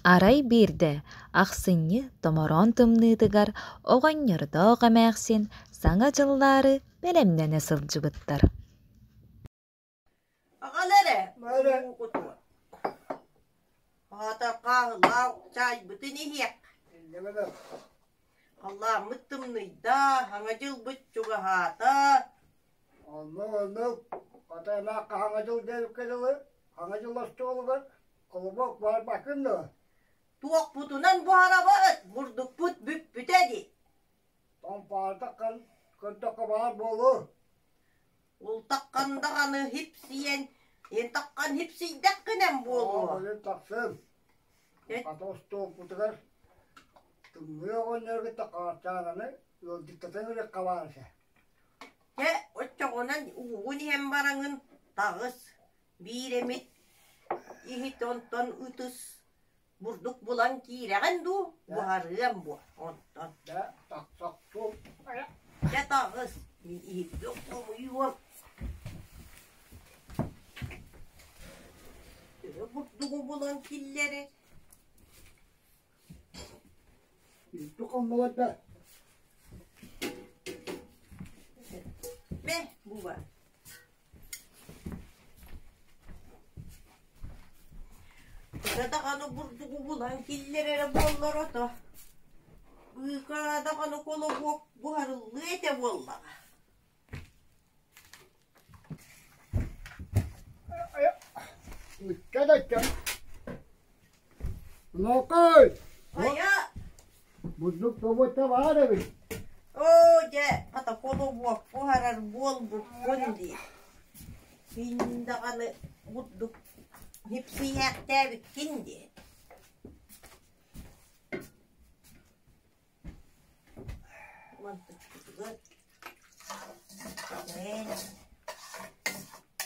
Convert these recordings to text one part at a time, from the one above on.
Арай бирде, ақсынны томорон тымныдыгар оғаннырдоға мәқсен саңа жыллары белемнене сылжыбыттар. Ағалары, ата қағылау чай бұтын ехек. Алла мұттымныйда, аңа жыл бұт жүгі хата. Анны, ата лаққа аңа жыл дәріп келі, аңа жыл асты олығыр, қолыбақ бар бақынды. Туақ бұтынан бұхара бұт, бұрдық бұт бүп бүтәді. Там партаққан, күртіқі бар болу. Ол таққандағаны хипсиен, ен таққан хипсийдәк кінен болу. Олен тақсын. Ата ұстуық бұтығыр. Түмі оғын өргі таққағатшағаны, ол диктатын өрек қабарышы. Отчағынан уғын ем бараңын тағыз, биремет, ихит онтон үтіс. Бурдук булан киреген ду, буharıyan bu. Ondan. Ya, tak tut. Ya tağız. Yok uyuyor. Burduku bulan killeri. Tukan balıkta. Be, bu var. Kada kanı burduku bulan killeri bollar ata. Kada kanı kolu buharılı ete bollar. Dikkat et ya. Lokal. Aya. Buzluk robota var abi. Ya, ata kolu buharar bol bu kondi. Hinda kanı burduk. Hepsi yakta bitkindi.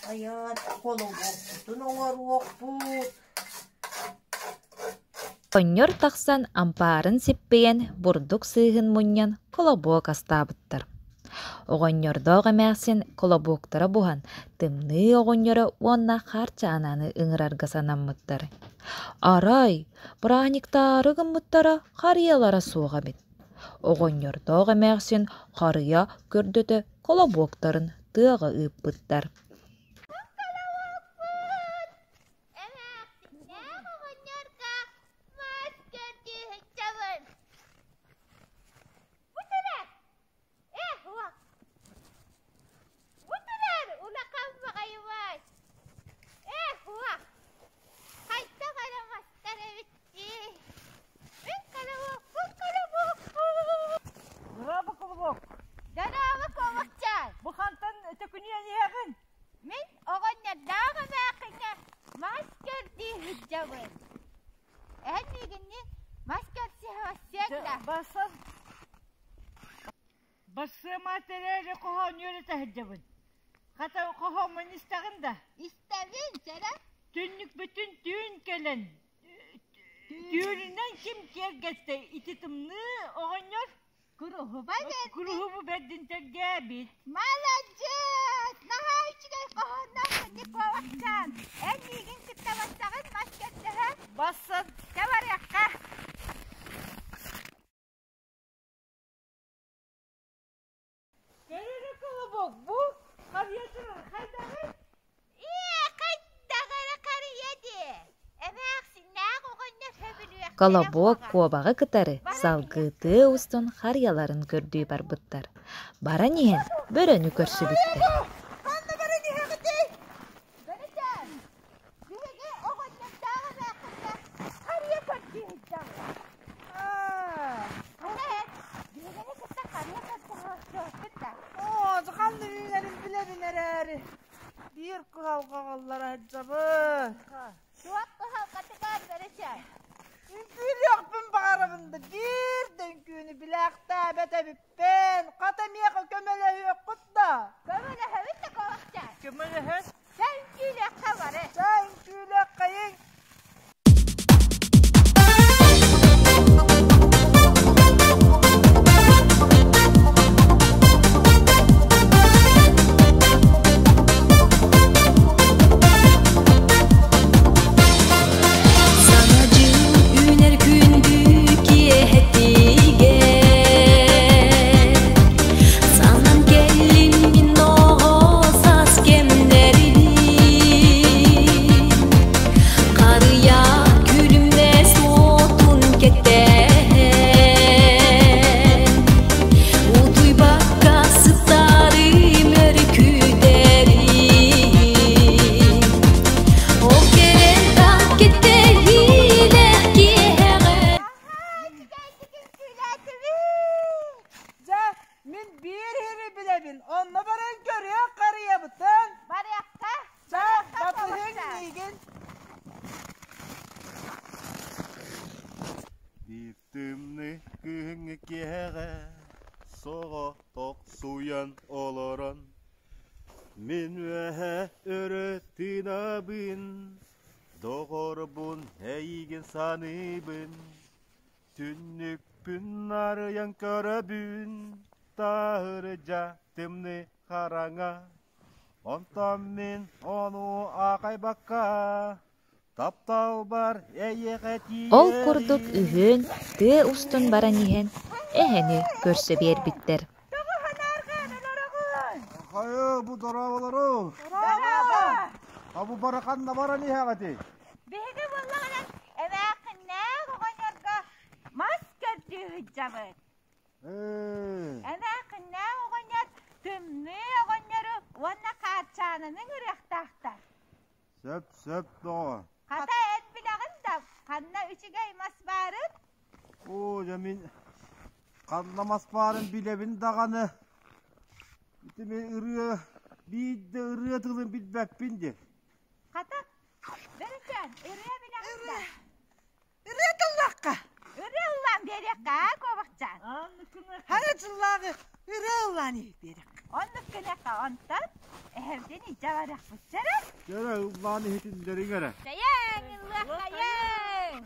Ayat kolu bokutun oğar okput. Onyor taqsan ampарын сеппейен бурдук сыйын муньян колобуок астабыттар. Оғоньордоға мәқсен колобуоктара бухан, тымны оғоньоры онна харча ананы ыңырарга санаммыттар. Арай, бұрағниктары гыммыттара қариялара суға бет. Оғоньордоға мәқсен қария көрдөті колобуоктарын тыға ыппыттар. Bası materyali kohan yöre tahcabın. Kata kohamın istağın da. İstedin sana. Tünlük bütün düğün gelen. Düğününden kim kergeste ititimli oğanyor. Kuruhu badin. Kuruhu bedin tergebit. Malacık. Naha içine kohandan fındık kovaktan. En ilgin kıtta basağın masketleri. Basın. Ne var yakka? Kerere kolabok bu. Karıyatırır kaydağın. Kaydağına karıyedi. Emeğsinler oğanlar söbülüyor. Колобуок куобағы кытары салгыты устун харьяларын көрдүү барбыттар. Бара ниһен бөрөнү көрсүбүттер. Bir kavgalar acaba. Suat kıhav katıkar vereceğim. Bilek ben bağırımda bir dönküğünü bilekte bete bippen. Katamiye kömele yok kutla. Kömele hevit de kovakcan. Kömele hevit. Sen külek kavarı. Sen külek kayın. Sana Min vähä örettin abin, doğorbun heygin sanibin, tünnükpün arıyan köröbün, tahırca temne karanga, ontam min onu akay bakka, taптау бар эйеқәти. Ол курдук үһүн тыа устун баран иһэн эһэни көрсө биэрбиттер. Хайы, бу дорабалары. Абу бараканда баран иһәгәти. Беге боллаган эвәкне гонорга маскер дижабыт. Эвәкне гонор тümне гонору ванна качаныны үрәхтахта. Сөп доға. Ката эт билеген да канна үчүгө мас барып. О, жамин канна мас барын билебин даганы. Битиме ыры бидde ыры тылын билбеппин де. Ката берген ыры билеген да. Ыры тыллакка. Ыры улан берекка кобакчан. Хана жыллагы ыры уланы берек. Оннуккене каонтан эһерден ижаварак бучара. Жара уланы хетиндерин гара. Каяң, улла каяң.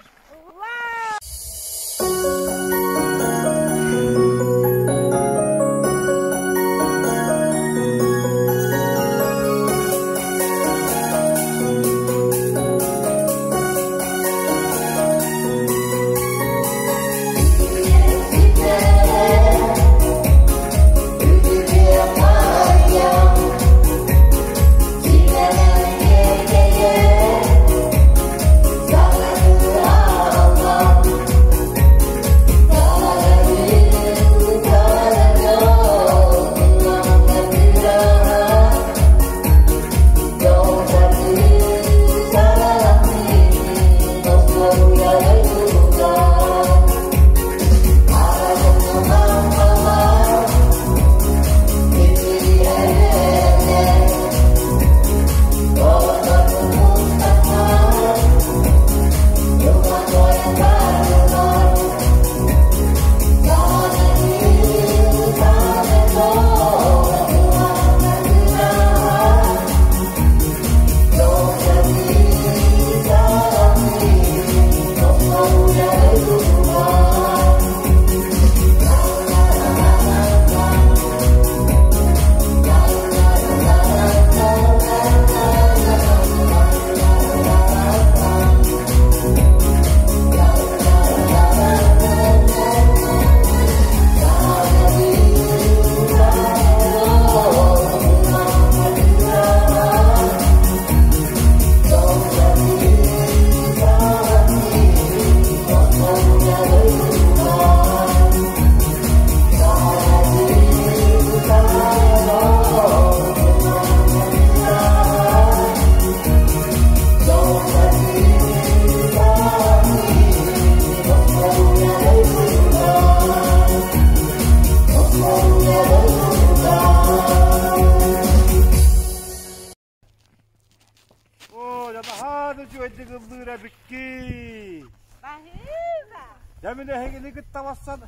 Jamine hengini ketawasan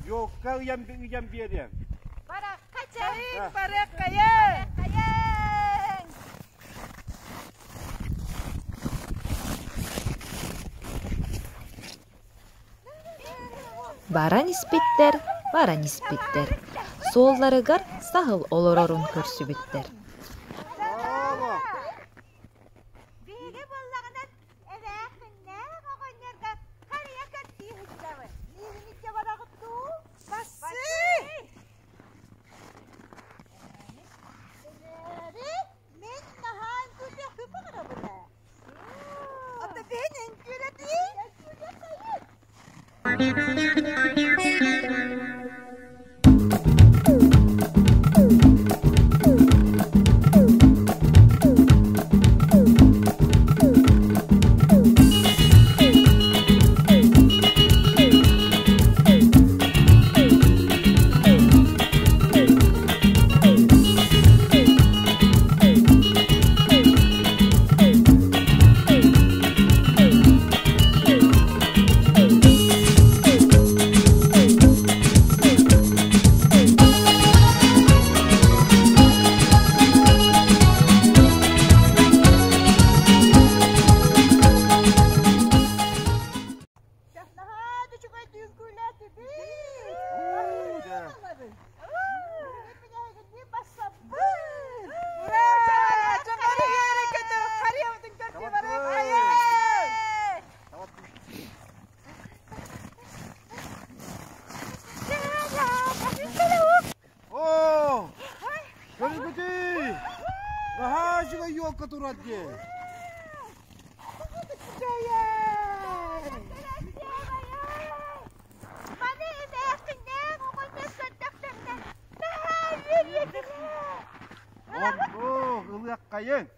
yo kalian biar dia. Para kacang, para kayang. Kayang. Баран испиттер. Соолларыгар сахыл олорорун көрсүбүттер. Биге боллаганан эвэхинне гогоннерга кария катти хыжабы. Нигиниче барагытту. Бассы. Мен нахан күрдек көпөгөрө була. Ата бенен күрәти. Ужыга елка турады. О, ылык кайын.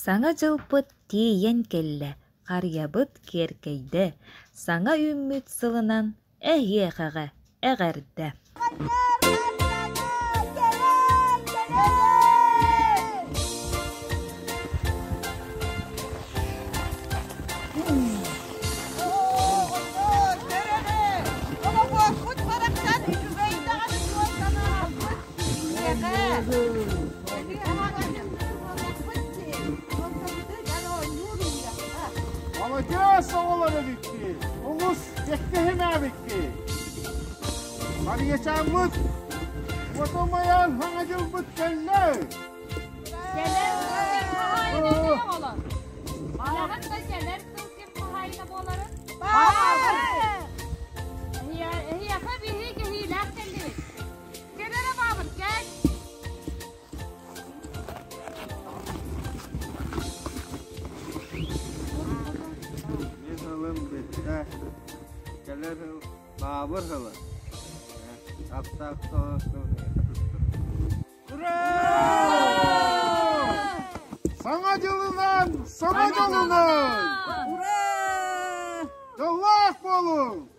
Саңа жылпыт тиен келле, қарябыт керкейді, саңа үммүт сылынан әйеғаға әғәрді. Молодец, oğulları bitti. Oğuz, yekkehime bitti. Hadi geçen mut. Otomayan hangacıl mut kelle. Seler kılkın pahayına ne olur? Malağın da seler kılkın pahayına boların. Hiyaka bihi gehilak kendiniz. Selere babır gel. Keller babır hılı. Aptak Sana yılından, sana yolundan. Yolak bolun.